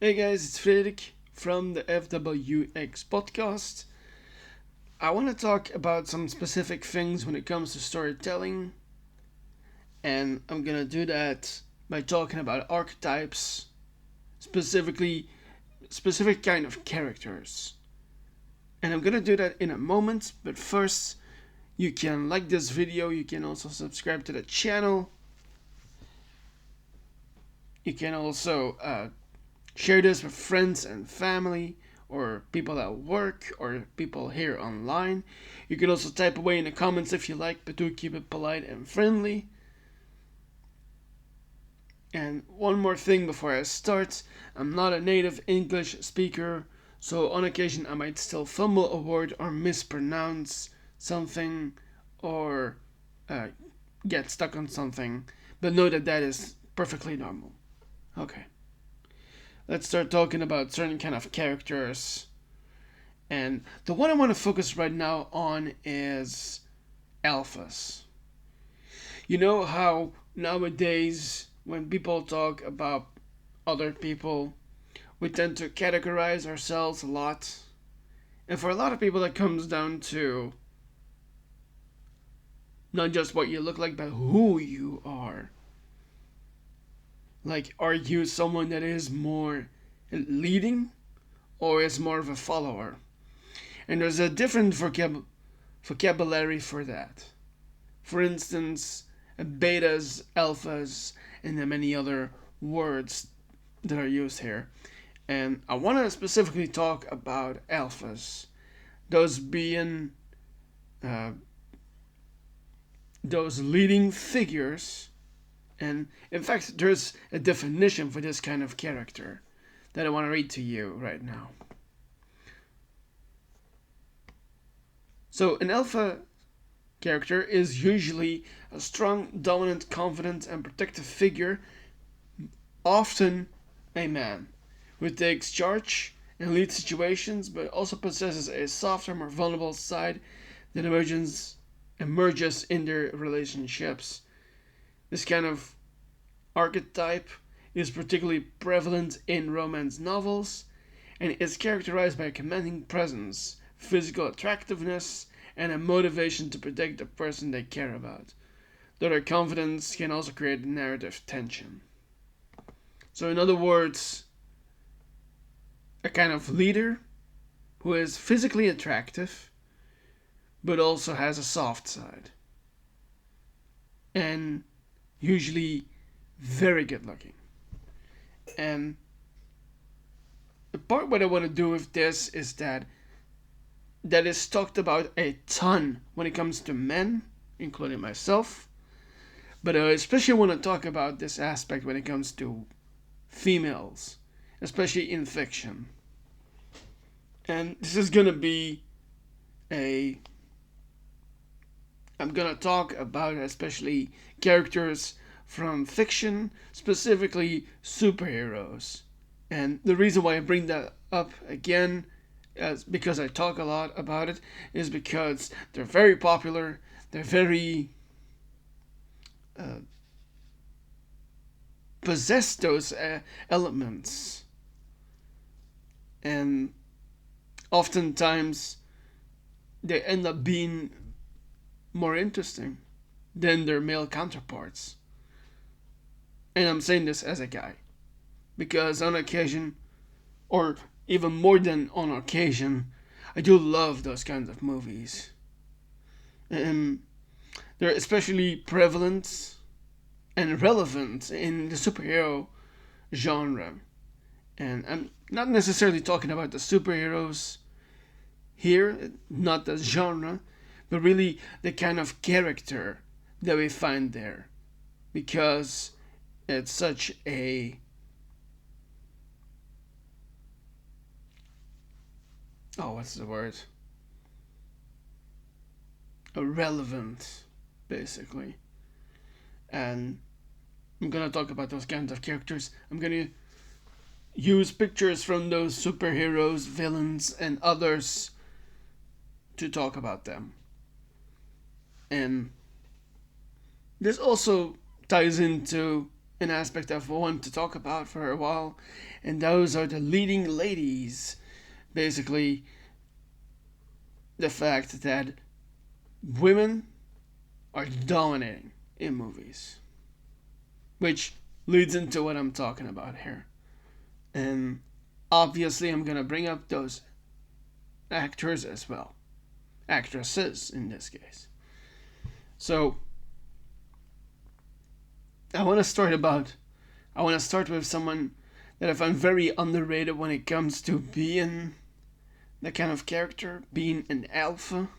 Hey guys, it's Frederik from the FWX podcast. I want to talk about some specific things when it comes to storytelling, and I'm gonna do that by talking about archetypes, specifically specific kind of characters. And I'm gonna do that in a moment, but first, you can like this video, you can also subscribe to the channel, you can also share this with friends and family, or people at work, or people here online. You can also type away in the comments if you like, but do keep it polite and friendly. And one more thing before I start, I'm not a native English speaker, so on occasion I might still fumble a word or mispronounce something, or uh, get stuck on something, but know that that is perfectly normal. Okay. Let's start talking about certain kind of characters. And the one I want to focus right now on is alphas. You know how nowadays, when people talk about other people, we tend to categorize ourselves a lot. And for a lot of people, that comes down to not just what you look like, but who you are. Like, are you someone that is more leading, or is more of a follower? And there's a different vocabulary for that. For instance, betas, alphas, and then many other words that are used here. And I want to specifically talk about alphas, those being uh, those leading figures. And in fact, there's a definition for this kind of character that I want to read to you right now. So, an alpha character is usually a strong, dominant, confident, and protective figure, often a man, who takes charge and leads situations, but also possesses a softer, more vulnerable side that emerges in their relationships. This kind of archetype is particularly prevalent in romance novels and is characterized by a commanding presence, physical attractiveness, and a motivation to protect the person they care about. Though their confidence can also create narrative tension. So, in other words, a kind of leader who is physically attractive but also has a soft side. And usually very good looking. And the part what I want to do with this is that is talked about a ton when it comes to men, including myself. But I especially want to talk about this aspect when it comes to females, especially in fiction. And this is gonna be I'm gonna talk about especially characters from fiction, specifically superheroes. And the reason why I bring that up again, because I talk a lot about it, is because they're very popular, they're very possess those elements, and oftentimes they end up being more interesting than their male counterparts. And I'm saying this as a guy, because on occasion, or even more than on occasion, I do love those kinds of movies. And they're especially prevalent and relevant in the superhero genre. And I'm not necessarily talking about the superheroes here, not the genre, but really the kind of character that we find there. Because it's such a what's the word? Irrelevant, basically. And I'm gonna talk about those kinds of characters. I'm gonna use pictures from those superheroes, villains, and others to talk about them. And this also ties into an aspect I've wanted to talk about for a while, and those are the leading ladies. Basically, the fact that women are dominating in movies, which leads into what I'm talking about here. And obviously, I'm gonna bring up those actors as well, actresses in this case. So, I want to start with someone that I find very underrated when it comes to being that kind of character, being an alpha.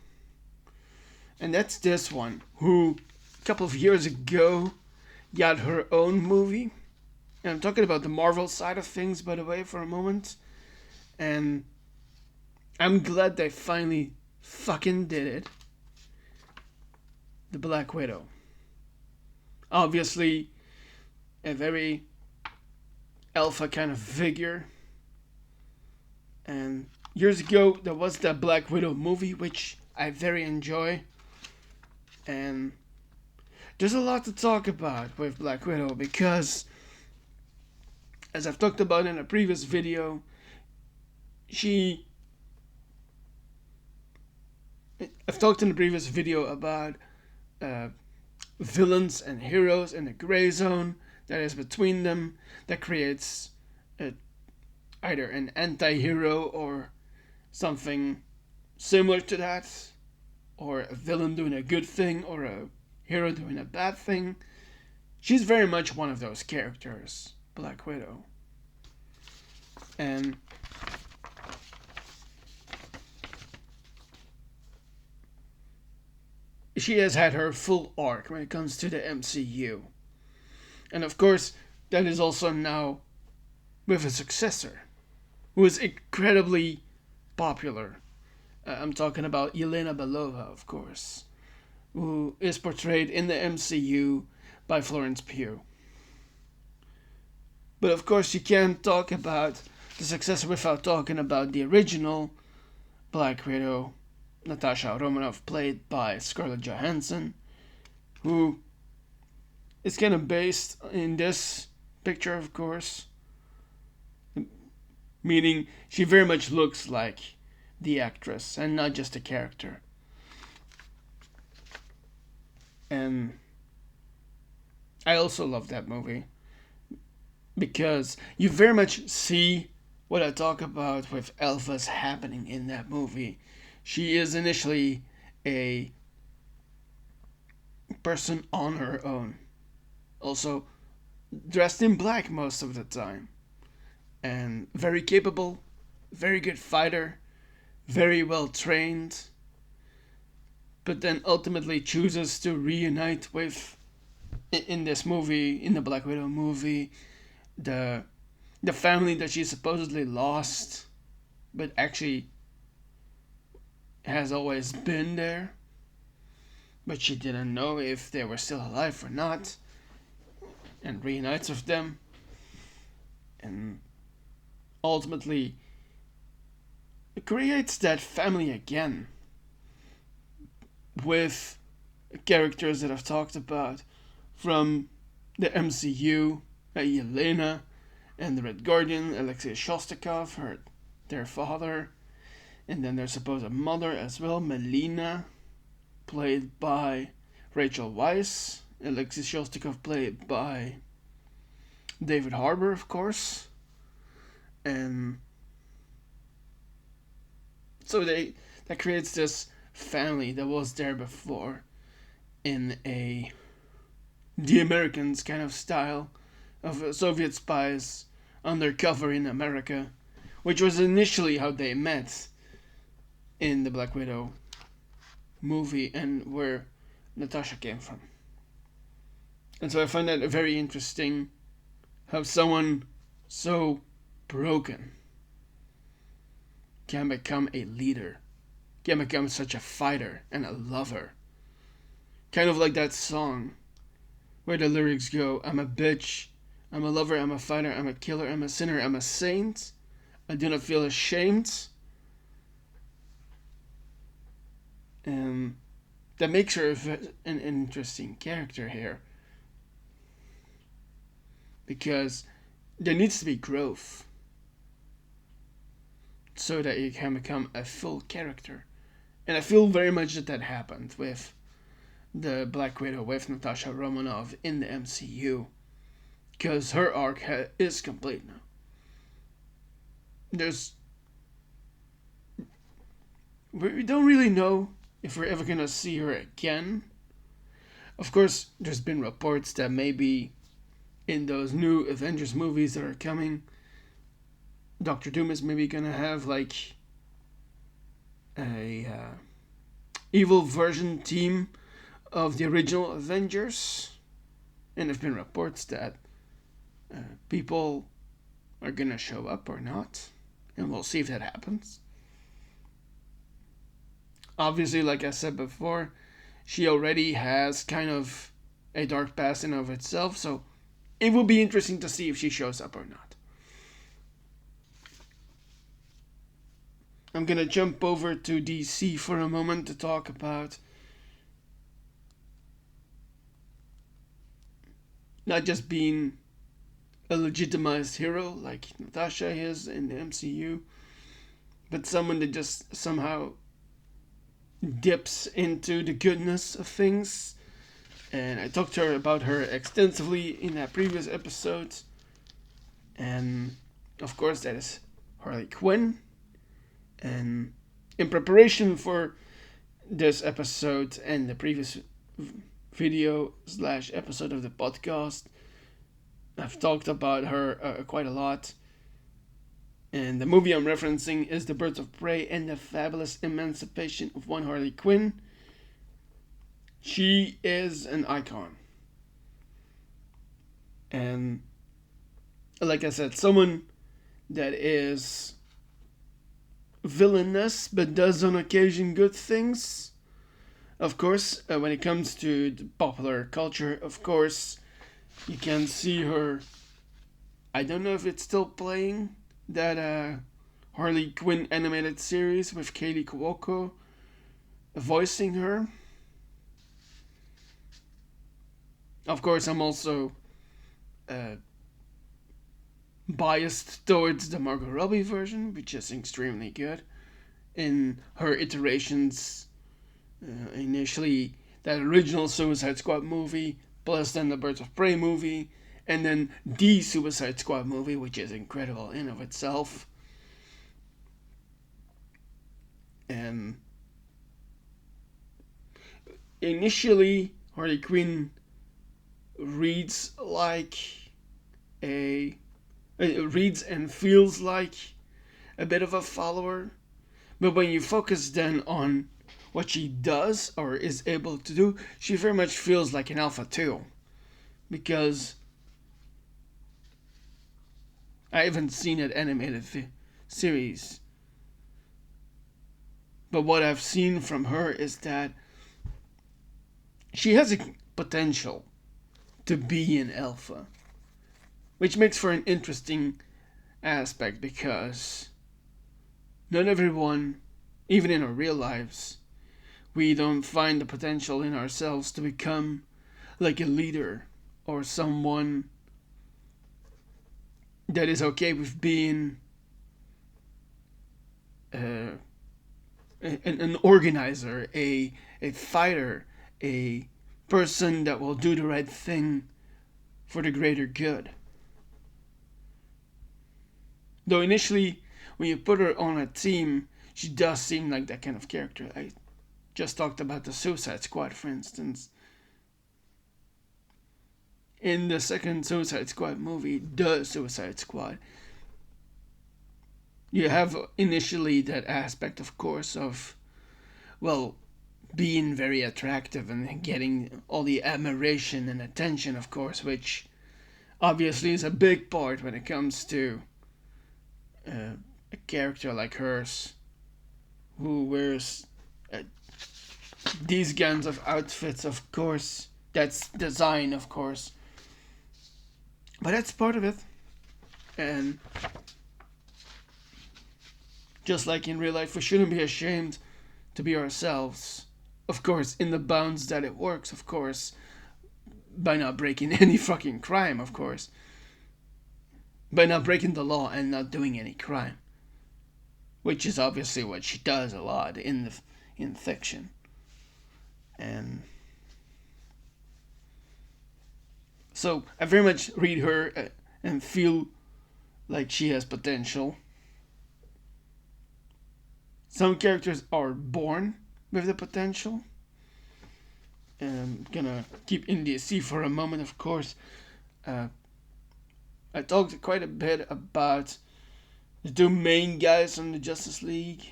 And that's this one, who a couple of years ago got her own movie. And I'm talking about the Marvel side of things, by the way, for a moment. And I'm glad they finally fucking did it. The Black Widow. Obviously, a very alpha kind of figure. And years ago, there was that Black Widow movie, which I very enjoy. And there's a lot to talk about with Black Widow because, as I've talked about in a previous video, I've talked in the previous video about villains and heroes in a gray zone that is between them that creates either an anti-hero or something similar to that, or a villain doing a good thing or a hero doing a bad thing. She's very much one of those characters, Black Widow. And she has had her full arc when it comes to the MCU. And of course, that is also now with a successor, who is incredibly popular. I'm talking about Yelena Belova, of course, who is portrayed in the MCU by Florence Pugh. But of course, you can't talk about the successor without talking about the original Black Widow, Natasha Romanoff, played by Scarlett Johansson, who is kind of based in this picture, of course, meaning she very much looks like the actress and not just a character. And I also love that movie because you very much see what I talk about with alphas happening in that movie. She is initially a person on her own, also dressed in black most of the time, and very capable, very good fighter, very well trained, but then ultimately chooses to reunite with, in this movie, in the Black Widow movie, the family that she supposedly lost, but actually has always been there, but she didn't know if they were still alive or not, and reunites with them, and ultimately creates that family again with characters that I've talked about from the MCU, Yelena and the Red Guardian, Alexei Shostakov, their father, and then their supposed mother as well, Melina, played by Rachel Weisz, Alexei Shostakov played by David Harbour, of course, and so that creates this family that was there before in the Americans kind of style of Soviet spies undercover in America, which was initially how they met in the Black Widow movie and where Natasha came from. And so I find that very interesting how someone so broken can become a leader, can become such a fighter and a lover. Kind of like that song where the lyrics go, I'm a bitch, I'm a lover, I'm a fighter, I'm a killer, I'm a sinner, I'm a saint, I do not feel ashamed. And that makes her an interesting character here. because there needs to be growth so that you can become a full character. And I feel very much that that happened with the Black Widow, with Natasha Romanoff in the MCU, because her arc is complete now. We don't really know if we're ever gonna see her again. Of course, there's been reports that maybe in those new Avengers movies that are coming, Doctor Doom is maybe gonna have like a evil version team of the original Avengers, and there've been reports that people are gonna show up or not, and we'll see if that happens. Obviously, like I said before, she already has kind of a dark past in of itself, so it will be interesting to see if she shows up or not. I'm gonna jump over to DC for a moment to talk about not just being a legitimized hero like Natasha is in the MCU, but someone that just somehow dips into the goodness of things. And I talked to her about her extensively in that previous episode. And of course, that is Harley Quinn. And in preparation for this episode and the previous video / episode of the podcast, I've talked about her quite a lot. And the movie I'm referencing is The Birds of Prey and the Fabulous Emancipation of One Harley Quinn. She is an icon. And like I said, someone that is villainous but does on occasion good things. Of course, when it comes to the popular culture, of course, you can see her. I don't know if it's still playing, that Harley Quinn animated series with Kaylee Cuoco voicing her. Of course, I'm also biased towards the Margot Robbie version, which is extremely good. In her iterations, initially that original Suicide Squad movie, plus then the Birds of Prey movie, and then the Suicide Squad movie, which is incredible in of itself. And initially, Harley Quinn reads and feels like a bit of a follower, but when you focus then on what she does or is able to do, she very much feels like an alpha too, because I haven't seen that animated series, but what I've seen from her is that she has a potential to be an alpha, which makes for an interesting aspect, because not everyone, even in our real lives, we don't find the potential in ourselves to become like a leader or someone that is okay with being an organizer, a fighter, a person that will do the right thing for the greater good. Though initially, when you put her on a team, she does seem like that kind of character. I just talked about the Suicide Squad, for instance. In the second Suicide Squad movie, The Suicide Squad, you have initially that aspect, of course, of, well, being very attractive and getting all the admiration and attention, of course, which obviously is a big part when it comes to a character like hers, who wears these kinds of outfits, of course. That's design, of course. But that's part of it. And just like in real life, we shouldn't be ashamed to be ourselves. Of course, in the bounds that it works, of course. By not breaking any fucking crime, of course. by not breaking the law and not doing any crime, which is obviously what she does a lot in fiction. And so I very much read her and feel like she has potential. Some characters are born with the potential. And I'm gonna keep in DC for a moment, of course. I talked quite a bit about the two main guys from the Justice League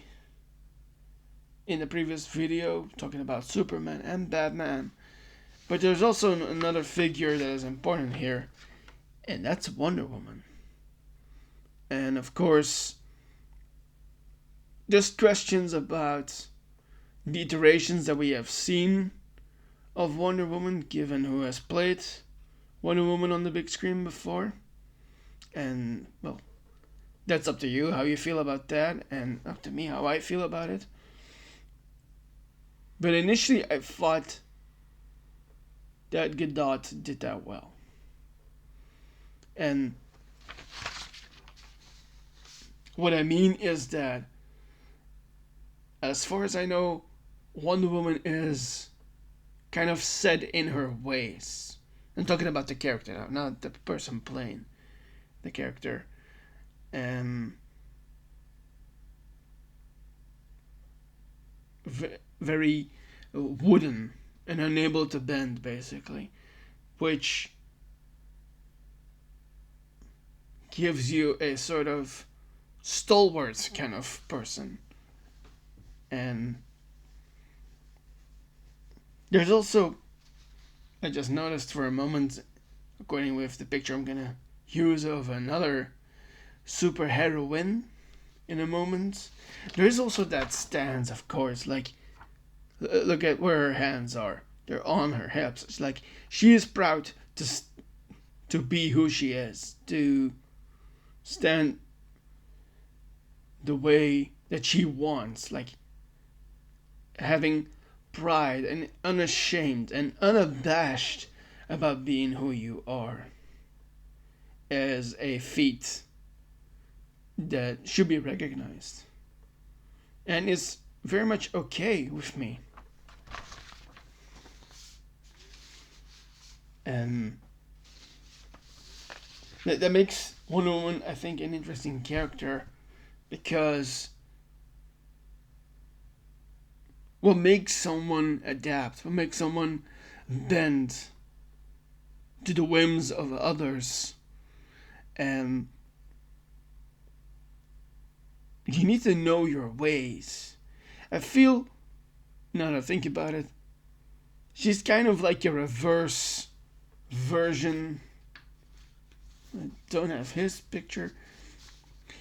in the previous video, talking about Superman and Batman. But there's also another figure that is important here, and that's Wonder Woman. And of course, there's questions about the iterations that we have seen of Wonder Woman, given who has played Wonder Woman on the big screen before. And, well, that's up to you how you feel about that, and up to me how I feel about it. But initially I thought that Gadot did that well. And what I mean is that, as far as I know, Wonder Woman is kind of set in her ways. I'm talking about the character now, not the person playing the character. Very wooden and unable to bend, basically, which gives you a sort of stalwart kind of person. And there's also, I just noticed for a moment, according with the picture I'm gonna use of another super heroine in a moment, there's also that stance, of course, like, look at where her hands are. They're on her hips. It's like she is proud to be who she is, to stand the way that she wants, like having pride and unashamed and unabashed about being who you are, as a feat that should be recognized and is very much okay with me. And that makes Wonder Woman, I think, an interesting character, because what makes someone adapt, what makes someone bend to the whims of others, and you need to know your ways. I feel, now that I think about it, she's kind of like a reverse version. I don't have his picture.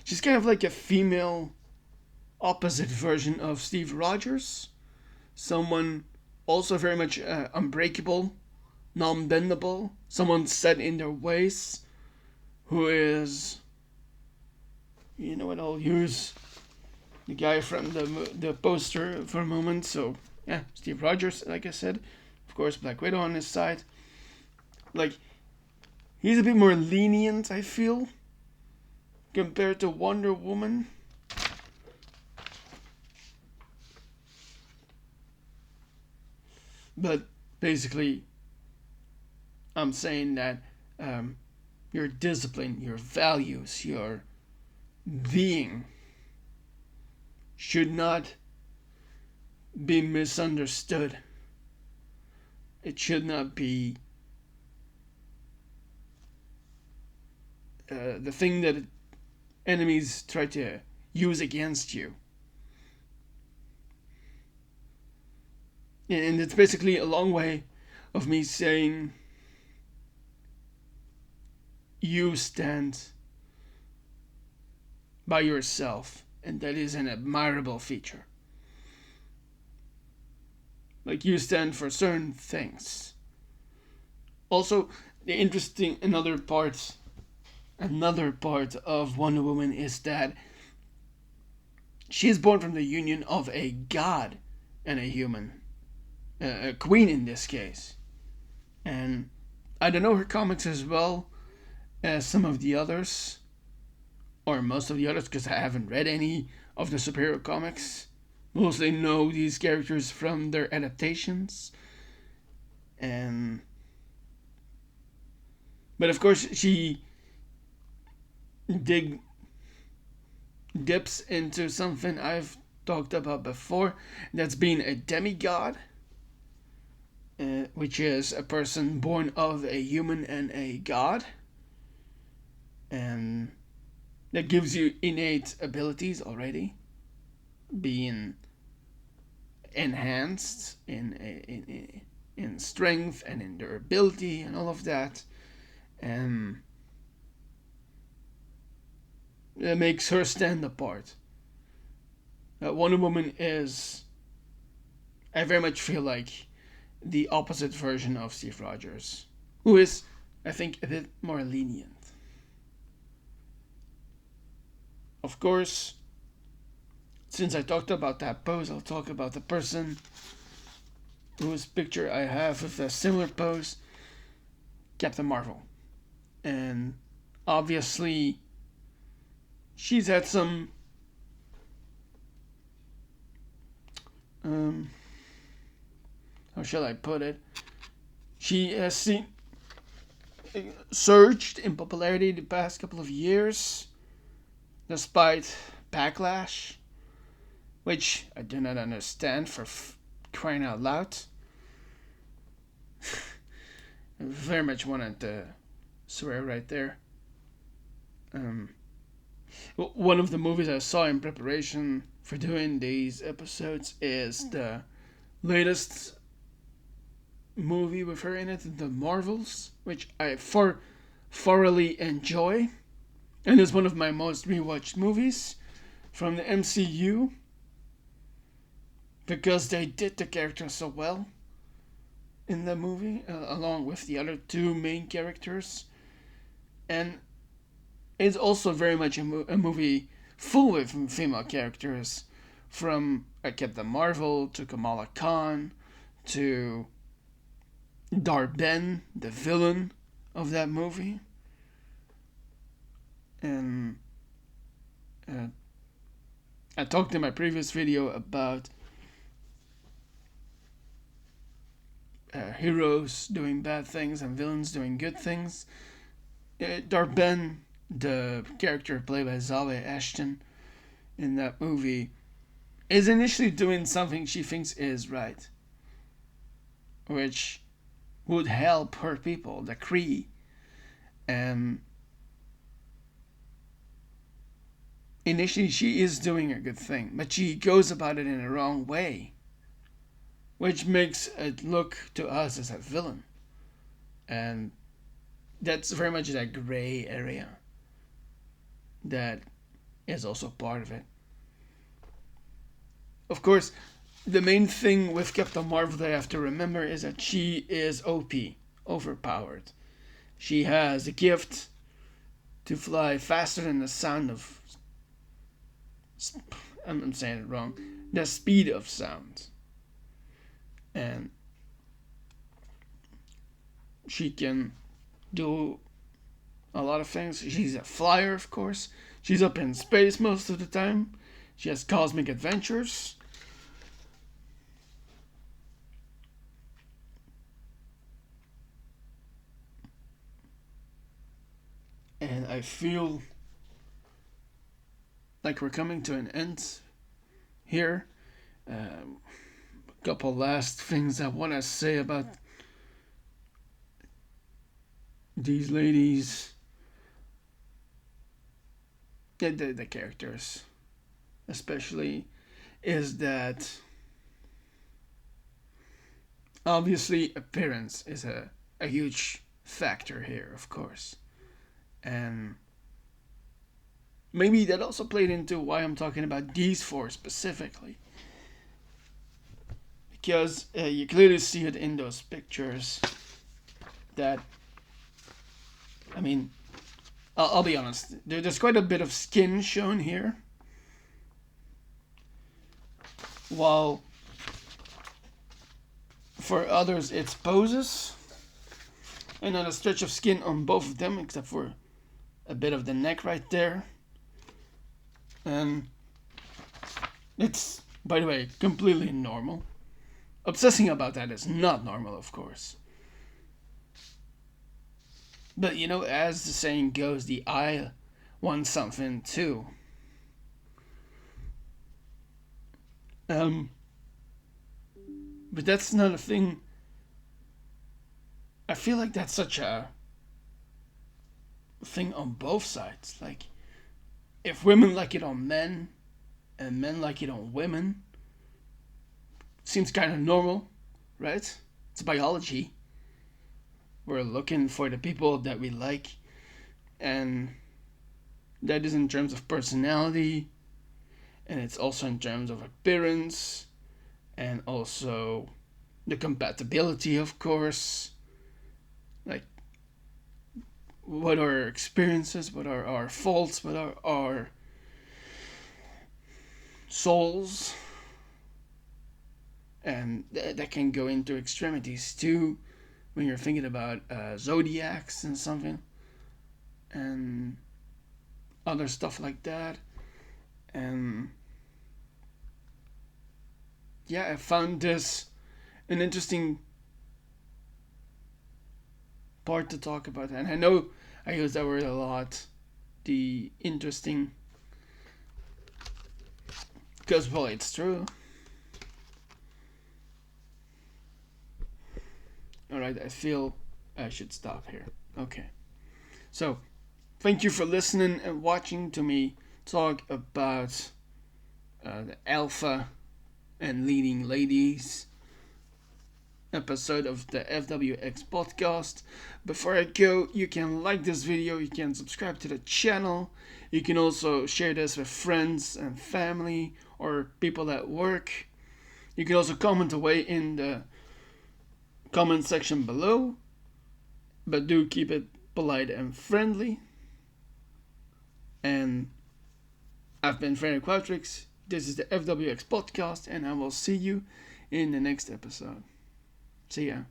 She's kind of like a female opposite version of Steve Rogers. Someone also very much unbreakable, non-bendable. Someone set in their ways, who is, you know what, I'll use the guy from the poster for a moment. So yeah, Steve Rogers, like I said, of course, Black Widow on his side. Like, he's a bit more lenient, I feel, compared to Wonder Woman. But basically, I'm saying that your discipline, your values, your being should not be misunderstood. It should not be the thing that enemies try to use against you. And it's basically a long way of me saying you stand by yourself, and that is an admirable feature. Like, you stand for certain things. Also, the interesting another part of Wonder Woman is that she is born from the union of a god and a human. A queen in this case. And I don't know her comics as well as some of the others, or most of the others because I haven't read any of the superhero comics. Mostly know these characters from their adaptations. And but of course she dips into something I've talked about before. That's being a demigod, which is a person born of a human and a god, and that gives you innate abilities already, being enhanced in strength and in durability and all of that, and it makes her stand apart. Wonder Woman is, I very much feel like, the opposite version of Steve Rogers, who is, I think, a bit more lenient. Of course, since I talked about that pose, I'll talk about the person whose picture I have with a similar pose, Captain Marvel. And obviously, she's had some how shall I put it? She has surged in popularity the past couple of years, despite backlash, which I do not understand, for crying out loud. I very much wanted to swear right there. One of the movies I saw in preparation for doing these episodes is the latest movie with her in it, The Marvels, which I thoroughly enjoy, and is one of my most rewatched movies from the MCU because they did the character so well in the movie, along with the other two main characters. And it's also very much a movie full of female characters, from Captain Marvel to Kamala Khan to Dar-Ben, the villain of that movie. And I talked in my previous video about heroes doing bad things and villains doing good things. Dar-Ben, the character played by Zawe Ashton in that movie, is initially doing something she thinks is right, which would help her people, the Kree. And initially she is doing a good thing, but she goes about it in a wrong way, which makes it look to us as a villain. And that's very much that gray area that is also part of it. Of course, the main thing with Captain Marvel that I have to remember is that she is OP, overpowered. She has a gift to fly faster than the sound of... I'm saying it wrong. The speed of sound. And she can do a lot of things. She's a flyer, of course. She's up in space most of the time. She has cosmic adventures. And I feel like we're coming to an end here. A couple last things I want to say about these ladies. The characters, especially, is that obviously appearance is a huge factor here, of course. And maybe that also played into why I'm talking about these four specifically. Because you clearly see it in those pictures that, I mean, I'll be honest, there's quite a bit of skin shown here. While for others it's poses. And not a stretch of skin on both of them, except for a bit of the neck right there. And it's, by the way, completely normal. Obsessing about that is not normal, of course. But as the saying goes, the eye wants something too. But that's not a thing. I feel like that's such a thing on both sides. Like, if women like it on men and men like it on women, seems kind of normal, right? It's biology. We're looking for the people that we like, and that is in terms of personality, and it's also in terms of appearance, and also the compatibility, of course. Like, what are our experiences, what are our faults, what are our souls, and that can go into extremities too when you're thinking about zodiacs and something, and other stuff like that. And yeah, I found this an interesting part to talk about, and I know I use that word a lot, the interesting, because well, it's true. Alright, I feel I should stop here. Okay. So, thank you for listening and watching to me talk about the alpha and leading ladies episode of the FWX podcast. Before I go, you can like this video, you can subscribe to the channel, you can also share this with friends and family or people at work. You can also comment away in the comment section below, but do keep it polite and friendly. And I've been Frederik. This is the FWX podcast, and I will see you in the next episode. See ya.